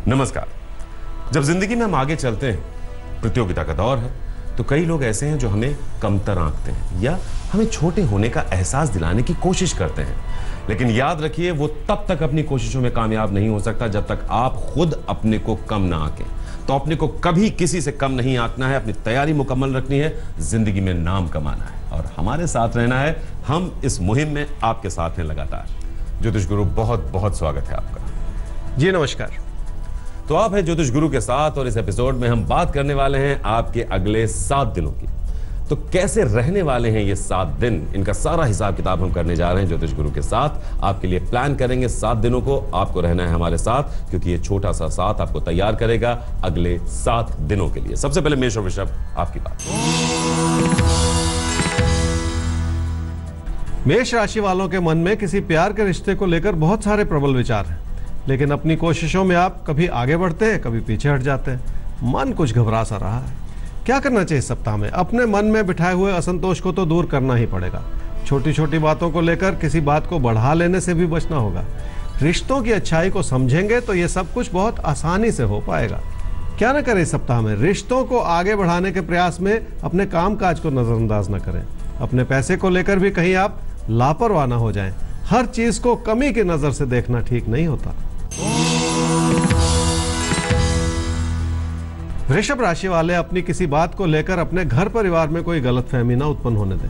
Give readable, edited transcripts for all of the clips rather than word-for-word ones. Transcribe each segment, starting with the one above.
नमस्कार। जब जिंदगी में हम आगे चलते हैं, प्रतियोगिता का दौर है, तो कई लोग ऐसे हैं जो हमें कमतर आंकते हैं या हमें छोटे होने का एहसास दिलाने की कोशिश करते हैं। लेकिन याद रखिए, वो तब तक अपनी कोशिशों में कामयाब नहीं हो सकता जब तक आप खुद अपने को कम ना आंकें। तो अपने को कभी किसी से कम नहीं आंकना है, अपनी तैयारी मुकम्मल रखनी है, जिंदगी में नाम कमाना है और हमारे साथ रहना है। हम इस मुहिम में आपके साथ हैं लगातार। ज्योतिष गुरु, बहुत बहुत स्वागत है आपका। जी नमस्कार। तो आप हैं ज्योतिष गुरु के साथ और इस एपिसोड में हम बात करने वाले हैं आपके अगले 7 दिनों की। तो कैसे रहने वाले हैं ये 7 दिन, इनका सारा हिसाब किताब हम करने जा रहे हैं ज्योतिष गुरु के साथ। आपके लिए प्लान करेंगे 7 दिनों को, आपको रहना है हमारे साथ, क्योंकि ये छोटा सा साथ आपको तैयार करेगा अगले 7 दिनों के लिए। सबसे पहले मेष और वृषभ, आपकी बात। मेष राशि वालों के मन में किसी प्यार के रिश्ते को लेकर बहुत सारे प्रबल विचार हैं, लेकिन अपनी कोशिशों में आप कभी आगे बढ़ते हैं, कभी पीछे हट जाते हैं। मन कुछ घबरा सा रहा है। क्या करना चाहिए इस सप्ताह में? अपने मन में बिठाए हुए असंतोष को तो दूर करना ही पड़ेगा। छोटी छोटी बातों को लेकर किसी बात को बढ़ा लेने से भी बचना होगा। रिश्तों की अच्छाई को समझेंगे तो ये सब कुछ बहुत आसानी से हो पाएगा। क्या ना करें इस सप्ताह में? रिश्तों को आगे बढ़ाने के प्रयास में अपने कामकाज को नजरअंदाज न करें। अपने पैसे को लेकर भी कहीं आप लापरवाह ना हो जाएं। हर चीज को कमी की नजर से देखना ठीक नहीं होता। वृषभ राशि वाले अपनी किसी बात को लेकर अपने घर परिवार में कोई गलतफहमी ना उत्पन्न होने दें।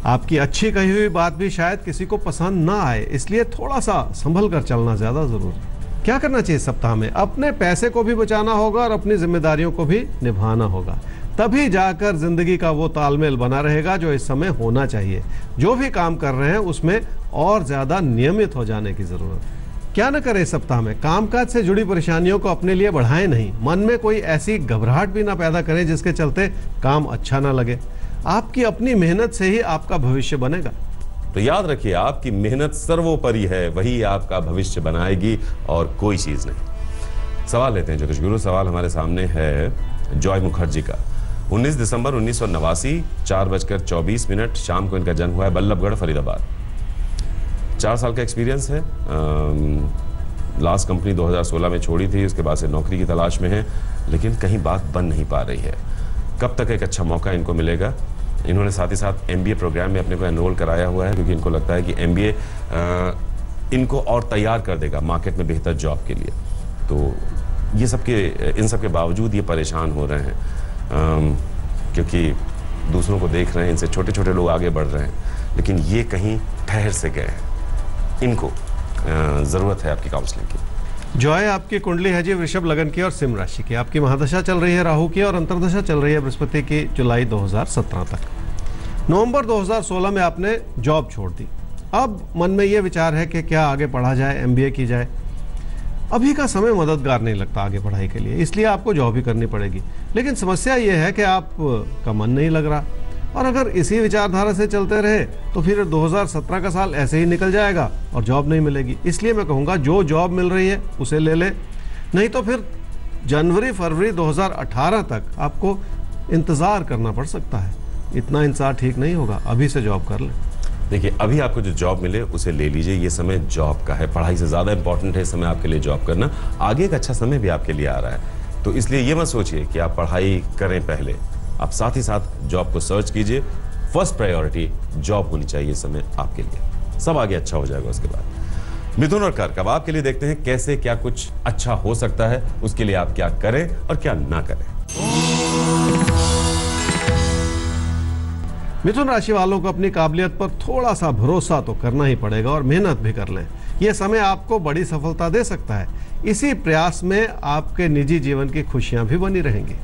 आपकी अच्छी कही हुई बात भी शायद किसी को पसंद ना आए, इसलिए थोड़ा सा संभल कर चलना ज्यादा जरूरी है। क्या करना चाहिए सप्ताह में? अपने पैसे को भी बचाना होगा और अपनी जिम्मेदारियों को भी निभाना होगा। तभी जाकर जिंदगी का वो तालमेल बना रहेगा जो इस समय होना चाहिए। जो भी काम कर रहे हैं उसमें और ज्यादा नियमित हो जाने की जरूरत है। क्या न करें इस सप्ताह में? कामकाज से जुड़ी परेशानियों को अपने लिए बढ़ाएं नहीं। मन में कोई ऐसी घबराहट भी ना पैदा करें जिसके चलते काम अच्छा ना लगे। आपकी अपनी मेहनत से ही आपका भविष्य बनेगा। तो याद रखिए, आपकी मेहनत सर्वोपरि है, वही आपका भविष्य बनाएगी और कोई चीज नहीं। सवाल लेते हैं ज्योतिष गुरु। सवाल हमारे सामने है जॉय मुखर्जी का। 19 दिसंबर 1989, 4:24 शाम को इनका जन्म हुआ है, बल्लभगढ़, फरीदाबाद। 4 साल का एक्सपीरियंस है। लास्ट कंपनी 2016 में छोड़ी थी, उसके बाद से नौकरी की तलाश में है, लेकिन कहीं बात बन नहीं पा रही है। कब तक एक अच्छा मौका इनको मिलेगा? इन्होंने साथ ही साथ MBA प्रोग्राम में अपने को एनरोल कराया हुआ है, क्योंकि इनको लगता है कि MBA इनको और तैयार कर देगा मार्केट में बेहतर जॉब के लिए। तो इन सब के बावजूद ये परेशान हो रहे हैं, क्योंकि दूसरों को देख रहे हैं, इनसे छोटे छोटे लोग आगे बढ़ रहे हैं, लेकिन ये कहीं ठहर से गए हैं। इनको जरूरत है आपकी काउंसलिंग की। जॉय, आपकी कुंडली है जी वृषभ लगन की और सिंह राशि की। आपकी महादशा चल रही है राहु की और अंतर्दशा चल रही है बृहस्पति की जुलाई 2017 तक। नवंबर 2016 में आपने जॉब छोड़ दी। अब मन में ये विचार है कि क्या आगे पढ़ा जाए, MBA की जाए। अभी का समय मददगार नहीं लगता आगे पढ़ाई के लिए, इसलिए आपको जॉब ही करनी पड़ेगी। लेकिन समस्या ये है कि आपका मन नहीं लग रहा, और अगर इसी विचारधारा से चलते रहे तो फिर 2017 का साल ऐसे ही निकल जाएगा और जॉब नहीं मिलेगी। इसलिए मैं कहूँगा, जो जॉब मिल रही है उसे ले ले, नहीं तो फिर जनवरी फरवरी 2018 तक आपको इंतज़ार करना पड़ सकता है। इतना इंतज़ार ठीक नहीं होगा, अभी से जॉब कर ले। देखिए, अभी आपको जो जॉब मिले उसे ले लीजिए। ये समय जॉब का है, पढ़ाई से ज़्यादा इंपॉर्टेंट है इस समय आपके लिए जॉब करना। आगे एक अच्छा समय भी आपके लिए आ रहा है, तो इसलिए ये मत सोचिए कि आप पढ़ाई करें पहले, आप साथ ही साथ जॉब को सर्च कीजिए। फर्स्ट प्रायोरिटी जॉब होनी चाहिए इस समय आपके लिए, सब आगे अच्छा हो जाएगा उसके बाद। मिथुन और कर्क, अब आपके लिए देखते हैं कैसे क्या कुछ अच्छा हो सकता है, उसके लिए आप क्या करें और क्या ना करें। मिथुन राशि वालों को अपनी काबिलियत पर थोड़ा सा भरोसा तो करना ही पड़ेगा और मेहनत भी कर लें। यह समय आपको बड़ी सफलता दे सकता है। इसी प्रयास में आपके निजी जीवन की खुशियां भी बनी रहेंगी।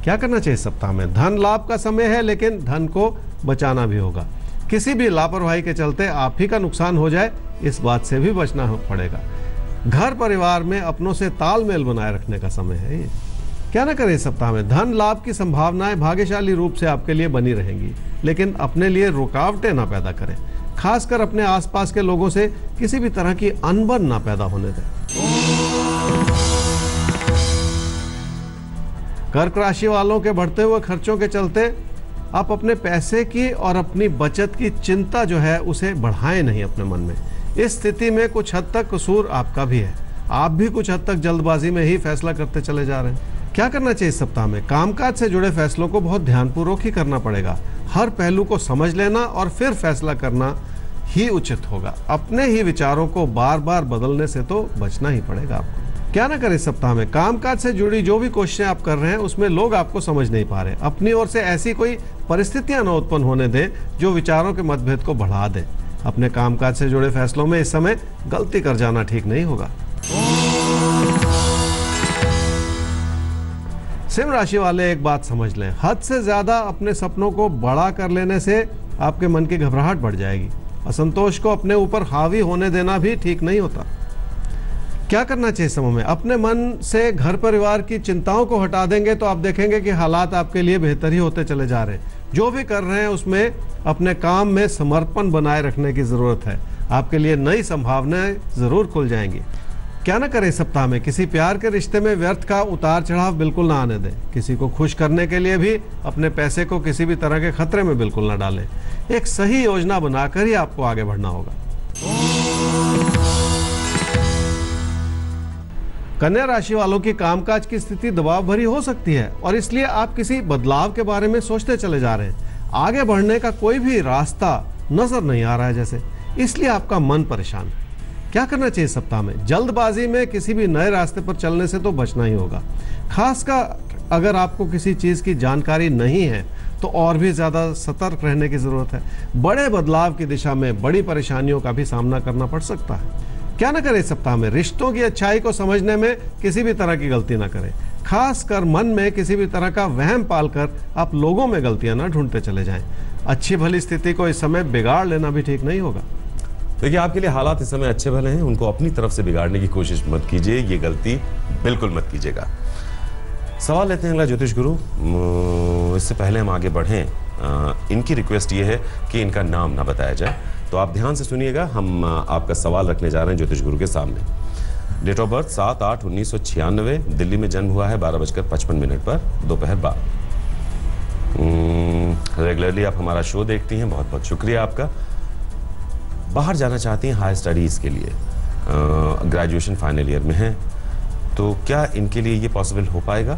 क्या करना चाहिए सप्ताह में? धन लाभ का समय है, लेकिन धन को बचाना भी होगा। किसी भी लापरवाही के चलते आप ही का नुकसान हो जाए, इस बात से भी बचना पड़ेगा। घर परिवार में अपनों से तालमेल बनाए रखने का समय है ये। क्या ना करें इस सप्ताह में? धन लाभ की संभावनाएं भाग्यशाली रूप से आपके लिए बनी रहेंगी, लेकिन अपने लिए रुकावटें ना पैदा करें। खासकर अपने आसपास के लोगों से किसी भी तरह की अनबन ना पैदा होने दें। कर्क राशि वालों के बढ़ते हुए खर्चों के चलते आप अपने पैसे की और अपनी बचत की चिंता जो है उसे बढ़ाएं नहीं अपने मन में। इस स्थिति में कुछ हद तक कसूर आपका भी है। आप भी कुछ हद तक जल्दबाजी में ही फैसला करते चले जा रहे हैं। क्या करना चाहिए इस सप्ताह में? कामकाज से जुड़े फैसलों को बहुत ध्यानपूर्वक ही करना पड़ेगा। हर पहलू को समझ लेना और फिर फैसला करना ही उचित होगा। अपने ही विचारों को बार बार बदलने से तो बचना ही पड़ेगा आपको। क्या ना करें इस सप्ताह में? कामकाज से जुड़ी जो भी कोशिशें आप कर रहे हैं उसमें लोग आपको समझ नहीं पा रहे। अपनी ओर से ऐसी कोई परिस्थितियां न उत्पन्न होने दें जो विचारों के मतभेद को बढ़ा दे। अपने कामकाज से जुड़े फैसलों में इस समय गलती कर जाना ठीक नहीं होगा। सिंह राशि वाले एक बात समझ लें, हद से ज्यादा अपने सपनों को बड़ा कर लेने से आपके मन की घबराहट बढ़ जाएगी। असंतोष को अपने ऊपर हावी होने देना भी ठीक नहीं होता। क्या करना चाहिए समय में? अपने मन से घर परिवार की चिंताओं को हटा देंगे तो आप देखेंगे कि हालात आपके लिए बेहतर ही होते चले जा रहे हैं। जो भी कर रहे हैं उसमें अपने काम में समर्पण बनाए रखने की जरूरत है। आपके लिए नई संभावनाएं जरूर खुल जाएंगी। क्या ना करें सप्ताह में? किसी प्यार के रिश्ते में व्यर्थ का उतार चढ़ाव बिल्कुल ना आने दें। किसी को खुश करने के लिए भी अपने पैसे को किसी भी तरह के खतरे में बिल्कुल ना डालें। एक सही योजना बनाकर ही आपको आगे बढ़ना होगा। कन्या राशि वालों की कामकाज की स्थिति दबाव भरी हो सकती है और इसलिए आप किसी बदलाव के बारे में सोचते चले जा रहे हैं। आगे बढ़ने का कोई भी रास्ता नजर नहीं आ रहा है जैसे, इसलिए आपका मन परेशान है। क्या करना चाहिए सप्ताह में? जल्दबाजी में किसी भी नए रास्ते पर चलने से तो बचना ही होगा। खासकर अगर आपको किसी चीज की जानकारी नहीं है तो और भी ज्यादा सतर्क रहने की जरूरत है। बड़े बदलाव की दिशा में बड़ी परेशानियों का भी सामना करना पड़ सकता है। क्या ना करें सप्ताह में? रिश्तों की अच्छाई को समझने में किसी भी तरह की गलती ना करें। खासकर मन में किसी भी तरह का वहम पालकर आप लोगों में गलतियां ना ढूंढते चले जाएं। अच्छी भली स्थिति को इस समय बिगाड़ लेना भी ठीक नहीं होगा। देखिए, आपके लिए हालात इस समय अच्छे भले हैं, उनको अपनी तरफ से बिगाड़ने की कोशिश मत कीजिए। ये गलती बिल्कुल मत कीजिएगा। सवाल लेते हैं अगला ज्योतिष गुरु। इससे पहले हम आगे बढ़ें, इनकी रिक्वेस्ट ये है कि इनका नाम ना बताया जाए, तो आप ध्यान से सुनिएगा। हम आपका सवाल रखने जा रहे हैं ज्योतिष गुरु के सामने। डेट ऑफ बर्थ 7/8/1996, दिल्ली में जन्म हुआ है 12:55 पर दोपहर 12। रेगुलरली आप हमारा शो देखती हैं, बहुत बहुत शुक्रिया आपका। बाहर जाना चाहती हैं हाई स्टडीज़ के लिए, ग्रेजुएशन फाइनल ईयर में हैं, तो क्या इनके लिए ये पॉसिबल हो पाएगा?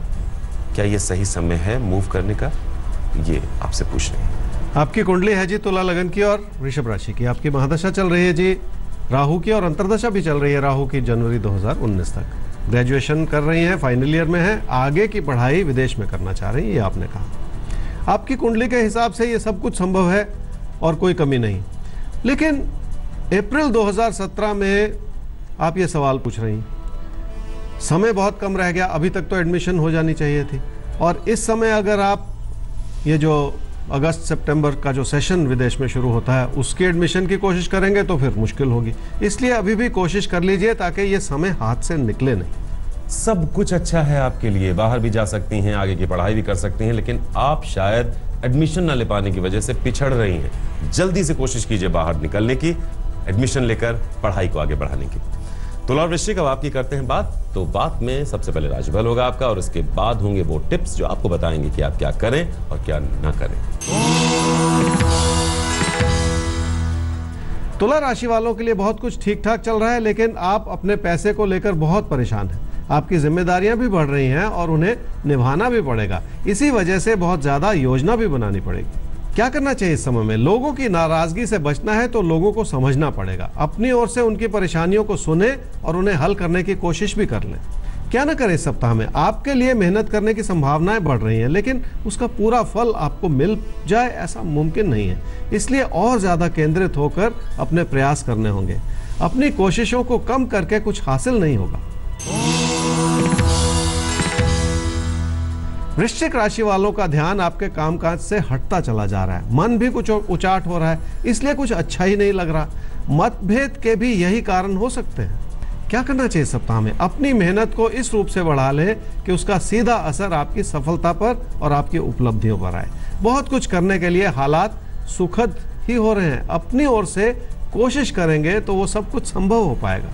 क्या ये सही समय है मूव करने का? ये आपसे पूछ रहे हैं। आपकी कुंडली है जी तुला लगन की और वृषभ राशि की। आपकी महादशा चल रही है जी राहु की और अंतर्दशा भी चल रही है राहु की जनवरी 2019 तक। ग्रेजुएशन कर रही हैं, फाइनल ईयर में है, आगे की पढ़ाई विदेश में करना चाह रही हैं, ये आपने कहा। आपकी कुंडली के हिसाब से ये सब कुछ संभव है और कोई कमी नहीं। लेकिन अप्रैल 2017 में आप ये सवाल पूछ रही हैं। समय बहुत कम रह गया, अभी तक तो एडमिशन हो जानी चाहिए थी। और इस समय अगर आप ये जो अगस्त सितंबर का जो सेशन विदेश में शुरू होता है उसकी एडमिशन की कोशिश करेंगे तो फिर मुश्किल होगी। इसलिए अभी भी कोशिश कर लीजिए ताकि ये समय हाथ से निकले नहीं। सब कुछ अच्छा है आपके लिए, बाहर भी जा सकती हैं, आगे की पढ़ाई भी कर सकती हैं, लेकिन आप शायद एडमिशन न ले पाने की वजह से पिछड़ रही हैं। जल्दी से कोशिश कीजिए बाहर निकलने की, एडमिशन लेकर पढ़ाई को आगे बढ़ाने की। तुला और वृश्चिक, अब आपकी करते हैं बात। तो बात में सबसे पहले राशिफल होगा आपका और उसके बाद होंगे वो टिप्स जो आपको बताएंगे कि आप क्या करें और क्या ना करें। तुला राशि वालों के लिए बहुत कुछ ठीक ठाक चल रहा है, लेकिन आप अपने पैसे को लेकर बहुत परेशान हैं। आपकी जिम्मेदारियां भी बढ़ रही हैं और उन्हें निभाना भी पड़ेगा। इसी वजह से बहुत ज्यादा योजना भी बनानी पड़ेगी। क्या करना चाहिए इस समय में? लोगों की नाराजगी से बचना है तो लोगों को समझना पड़ेगा। अपनी ओर से उनकी परेशानियों को सुने और उन्हें हल करने की कोशिश भी कर लें। क्या ना करें इस सप्ताह में? आपके लिए मेहनत करने की संभावनाएं बढ़ रही हैं, लेकिन उसका पूरा फल आपको मिल जाए ऐसा मुमकिन नहीं है। इसलिए और ज्यादा केंद्रित होकर अपने प्रयास करने होंगे। अपनी कोशिशों को कम करके कुछ हासिल नहीं होगा। वृश्चिक राशि वालों का ध्यान आपके कामकाज से हटता चला जा रहा है। मन भी कुछ उचाट हो रहा है, इसलिए कुछ अच्छा ही नहीं लग रहा। मतभेद के भी यही कारण हो सकते हैं। क्या करना चाहिए सप्ताह में? अपनी मेहनत को इस रूप से बढ़ा लें कि उसका सीधा असर आपकी सफलता पर और आपकी उपलब्धियों पर आए। बहुत कुछ करने के लिए हालात सुखद ही हो रहे हैं। अपनी ओर से कोशिश करेंगे तो वो सब कुछ संभव हो पाएगा।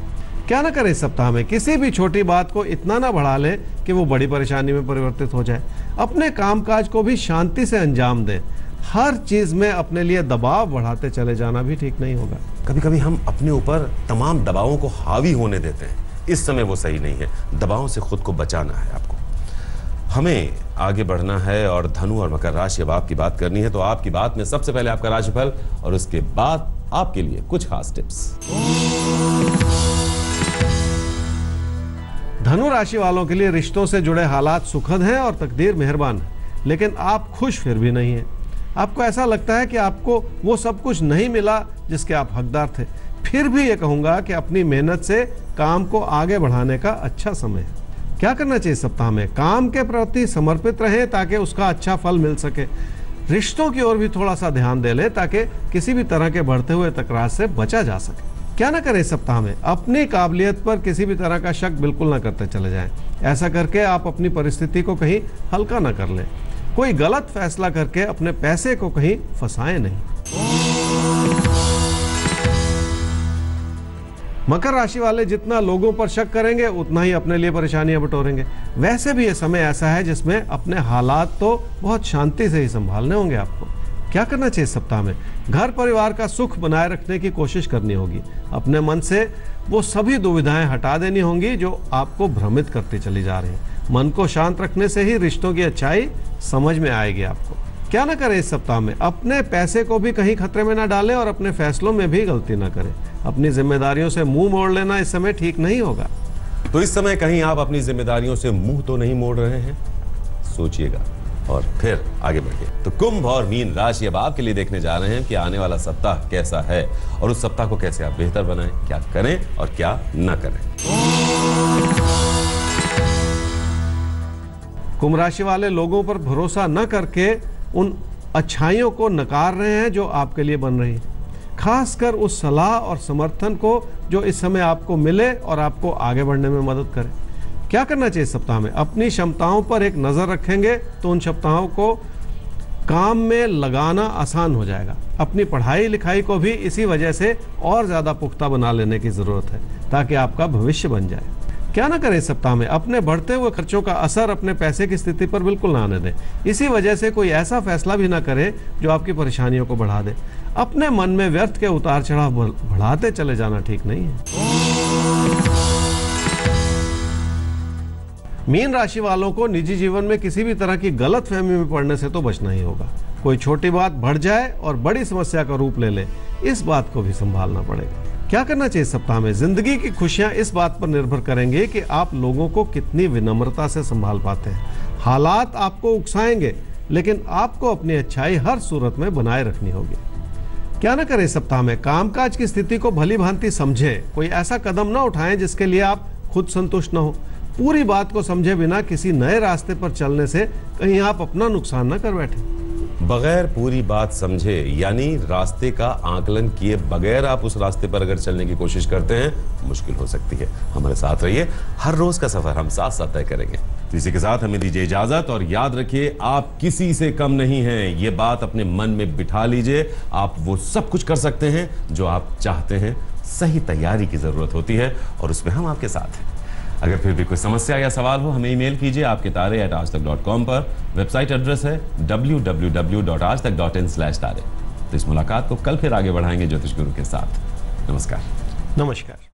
क्या ना करें इस सप्ताह में? किसी भी छोटी बात को इतना ना बढ़ा लें कि वो बड़ी परेशानी में परिवर्तित हो जाए। अपने कामकाज को भी शांति से अंजाम दें। हर चीज में अपने लिए दबाव बढ़ाते चले जाना भी ठीक नहीं होगा। कभी कभी हम अपने ऊपर तमाम दबावों को हावी होने देते हैं, इस समय वो सही नहीं है। दबाव से खुद को बचाना है आपको। हमें आगे बढ़ना है और धनु और मकर राशि अब आपकी बात करनी है। तो आपकी बात में सबसे पहले आपका राशिफल और उसके बाद आपके लिए कुछ खास टिप्स। धनु राशि वालों के लिए रिश्तों से जुड़े हालात सुखद हैं और तकदीर मेहरबान है, लेकिन आप खुश फिर भी नहीं हैं। आपको ऐसा लगता है कि आपको वो सब कुछ नहीं मिला जिसके आप हकदार थे। फिर भी ये कहूंगा कि अपनी मेहनत से काम को आगे बढ़ाने का अच्छा समय है। क्या करना चाहिए सप्ताह में? काम के प्रति समर्पित रहें ताकि उसका अच्छा फल मिल सके। रिश्तों की ओर भी थोड़ा सा ध्यान दे लें ताकि किसी भी तरह के बढ़ते हुए तकरार से बचा जा सके। क्या ना करें सप्ताह में? अपनी काबिलियत पर किसी भी तरह का शक बिल्कुल ना करते चले जाएं। ऐसा करके आप अपनी परिस्थिति को कहीं हल्का ना कर लें। कोई गलत फैसला करके अपने पैसे को कहीं फंसाएं नहीं। मकर राशि वाले जितना लोगों पर शक करेंगे उतना ही अपने लिए परेशानियां बटोरेंगे। वैसे भी ये समय ऐसा है जिसमें अपने हालात तो बहुत शांति से ही संभालने होंगे आपको। क्या करना चाहिए सप्ताह में? घर परिवार का सुख बनाए रखने की कोशिश करनी होगी। अपने मन से वो सभी दुविधाएं हटा देनी होंगी जो आपको भ्रमित करती चली जा रही हैं। मन को शांत रखने से ही रिश्तों की अच्छाई समझ में आएगी आपको। क्या ना करें इस सप्ताह में? अपने पैसे को भी कहीं खतरे में ना डालें और अपने फैसलों में भी गलती ना करें। अपनी जिम्मेदारियों से मुंह मोड़ लेना इस समय ठीक नहीं होगा। तो इस समय कहीं आप अपनी जिम्मेदारियों से मुंह तो नहीं मोड़ रहे हैं? सोचिएगा और फिर आगे बढ़िए। तो कुंभ और मीन राशि अब आपके लिए देखने जा रहे हैं कि आने वाला सप्ताह कैसा है और उस सप्ताह को कैसे आप बेहतर बनाएं, क्या करें और क्या न करें। कुंभ राशि वाले लोगों पर भरोसा न करके उन अच्छाइयों को नकार रहे हैं जो आपके लिए बन रही है। खासकर उस सलाह और समर्थन को जो इस समय आपको मिले और आपको आगे बढ़ने में मदद करे। क्या करना चाहिए सप्ताह में? अपनी क्षमताओं पर एक नज़र रखेंगे तो उन क्षमताओं को काम में लगाना आसान हो जाएगा। अपनी पढ़ाई लिखाई को भी इसी वजह से और ज़्यादा पुख्ता बना लेने की ज़रूरत है ताकि आपका भविष्य बन जाए। क्या ना करें सप्ताह में? अपने बढ़ते हुए खर्चों का असर अपने पैसे की स्थिति पर बिल्कुल ना आने दें। इसी वजह से कोई ऐसा फैसला भी ना करें जो आपकी परेशानियों को बढ़ा दे। अपने मन में व्यर्थ के उतार चढ़ाव बढ़ाते चले जाना ठीक नहीं है। मीन राशि वालों को निजी जीवन में किसी भी तरह की गलतफहमी में पड़ने से तो बचना ही होगा। कोई छोटी बात बढ़ जाए और बड़ी समस्या का रूप ले ले, इस बात को भी संभालना पड़ेगा। क्या करना चाहिए सप्ताह में? जिंदगी की खुशियां इस बात पर निर्भर करेंगे कि आप लोगों को कितनी विनम्रता से संभाल पाते हैं। हालात आपको उकसाएंगे, लेकिन आपको अपनी अच्छाई हर सूरत में बनाए रखनी होगी। क्या ना करें सप्ताह में? कामकाज की स्थिति को भली भांति समझें। कोई ऐसा कदम ना उठाएं जिसके लिए आप खुद संतुष्ट न हो। पूरी बात को समझे बिना किसी नए रास्ते पर चलने से कहीं आप अपना नुकसान न कर बैठे। बगैर पूरी बात समझे यानी रास्ते का आकलन किए बगैर आप उस रास्ते पर अगर चलने की कोशिश करते हैं, मुश्किल हो सकती है। हमारे साथ रहिए, हर रोज का सफर हम साथ साथ तय करेंगे। इसी के साथ हमें दीजिए इजाजत और याद रखिए, आप किसी से कम नहीं हैं। ये बात अपने मन में बिठा लीजिए। आप वो सब कुछ कर सकते हैं जो आप चाहते हैं। सही तैयारी की जरूरत होती है और उसमें हम आपके साथ हैं। अगर फिर भी कोई समस्या या सवाल हो, हमें ईमेल कीजिए आपके तारे@aajtak.com पर। वेबसाइट एड्रेस है www.aajtak.in/तारे। तो इस मुलाकात को कल फिर आगे बढ़ाएंगे ज्योतिष गुरु के साथ। नमस्कार। नमस्कार।